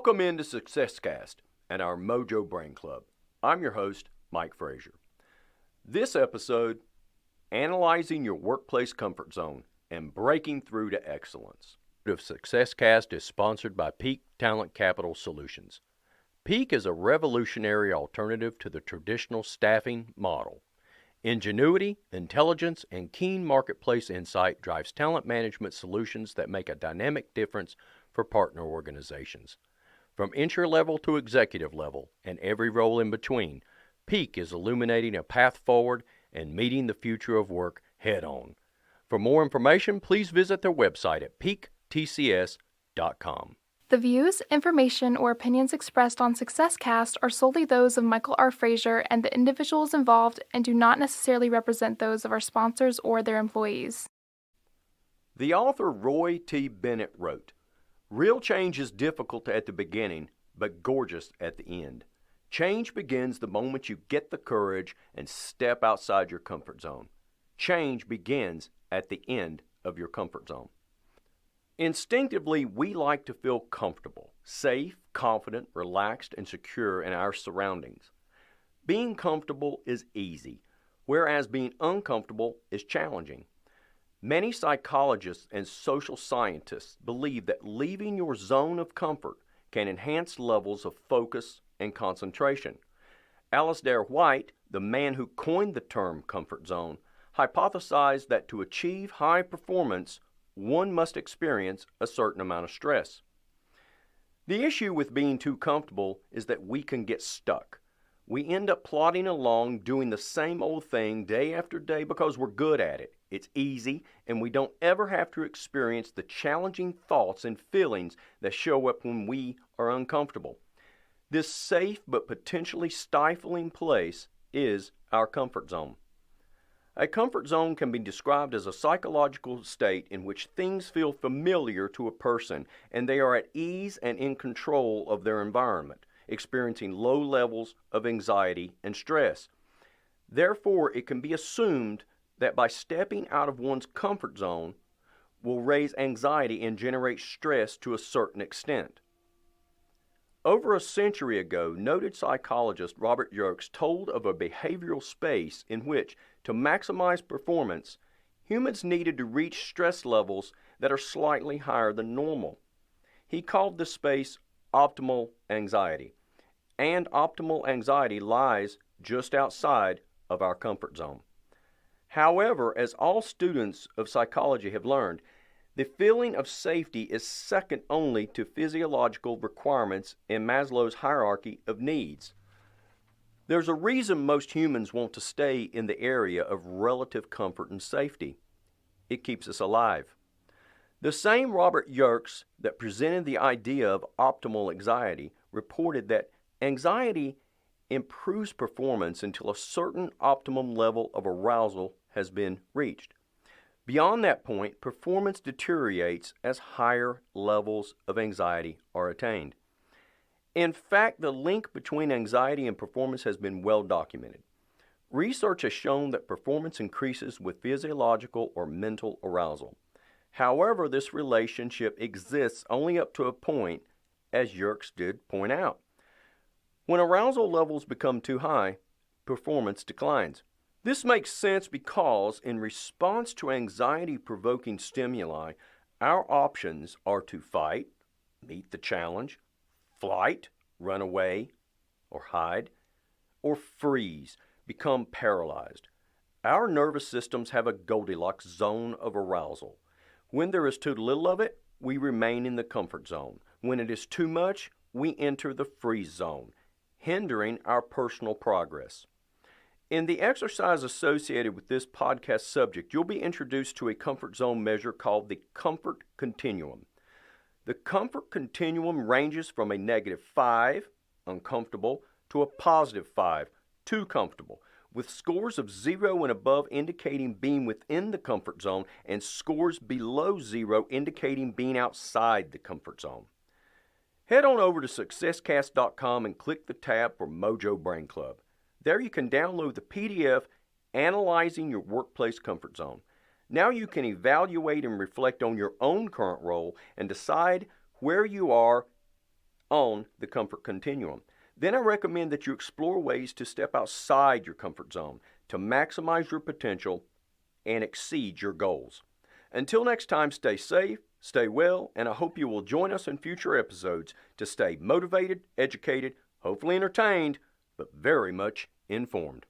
Welcome into Successkast and our Mojo Brain Club. I'm your host, Mike Frazier. This episode, analyzing your workplace comfort zone and breaking through to excellence. Of Successkast is sponsored by Peak Talent Capital Solutions. Peak is a revolutionary alternative to the traditional staffing model. Ingenuity, intelligence, and keen marketplace insight drives talent management solutions that make a dynamic difference for partner organizations. From entry level to executive level and every role in between, Peak is illuminating a path forward and meeting the future of work head on. For more information, please visit their website at peaktcs.com. The views, information, or opinions expressed on Successkast are solely those of Michael R. Frazier and the individuals involved and do not necessarily represent those of our sponsors or their employees. The author Roy T. Bennett wrote, "Real change is difficult at the beginning, but gorgeous at the end. Change begins the moment you get the courage and step outside your comfort zone. Change begins at the end of your comfort zone." Instinctively, we like to feel comfortable, safe, confident, relaxed, and secure in our surroundings. Being comfortable is easy, whereas being uncomfortable is challenging. Many psychologists and social scientists believe that leaving your zone of comfort can enhance levels of focus and concentration. Alasdair White, the man who coined the term comfort zone, hypothesized that to achieve high performance, one must experience a certain amount of stress. The issue with being too comfortable is that we can get stuck. We end up plodding along doing the same old thing day after day because we're good at it. It's easy, and we don't ever have to experience the challenging thoughts and feelings that show up when we are uncomfortable. This safe but potentially stifling place is our comfort zone. A comfort zone can be described as a psychological state in which things feel familiar to a person and they are at ease and in control of their environment, experiencing low levels of anxiety and stress. Therefore, it can be assumed that by stepping out of one's comfort zone will raise anxiety and generate stress to a certain extent. Over a century ago, noted psychologist Robert Yerkes told of a behavioral space in which, to maximize performance, humans needed to reach stress levels that are slightly higher than normal. He called this space optimal anxiety, and optimal anxiety lies just outside of our comfort zone. However, as all students of psychology have learned, the feeling of safety is second only to physiological requirements in Maslow's hierarchy of needs. There's a reason most humans want to stay in the area of relative comfort and safety. It keeps us alive. The same Robert Yerkes that presented the idea of optimal anxiety reported that anxiety improves performance until a certain optimum level of arousal has been reached. Beyond that point, performance deteriorates as higher levels of anxiety are attained. In fact, the link between anxiety and performance has been well documented. Research has shown that performance increases with physiological or mental arousal. However, this relationship exists only up to a point, as Yerkes did point out. When arousal levels become too high, performance declines. This makes sense because, in response to anxiety-provoking stimuli, our options are to fight, meet the challenge, flight, run away, or hide, or freeze, become paralyzed. Our nervous systems have a Goldilocks zone of arousal. When there is too little of it, we remain in the comfort zone. When it is too much, we enter the freeze zone, hindering our personal progress. In the exercise associated with this podcast subject, you'll be introduced to a comfort zone measure called the comfort continuum. The comfort continuum ranges from a -5, uncomfortable, to a +5, too comfortable, with scores of 0 and above indicating being within the comfort zone and scores below 0 indicating being outside the comfort zone. Head on over to Successkast.com and click the tab for Mojo Brain Club. There you can download the PDF Analyzing Your Workplace Comfort Zone. Now you can evaluate and reflect on your own current role and decide where you are on the comfort continuum. Then I recommend that you explore ways to step outside your comfort zone to maximize your potential and exceed your goals. Until next time, stay safe, stay well, and I hope you will join us in future episodes to stay motivated, educated, hopefully entertained, but very much informed.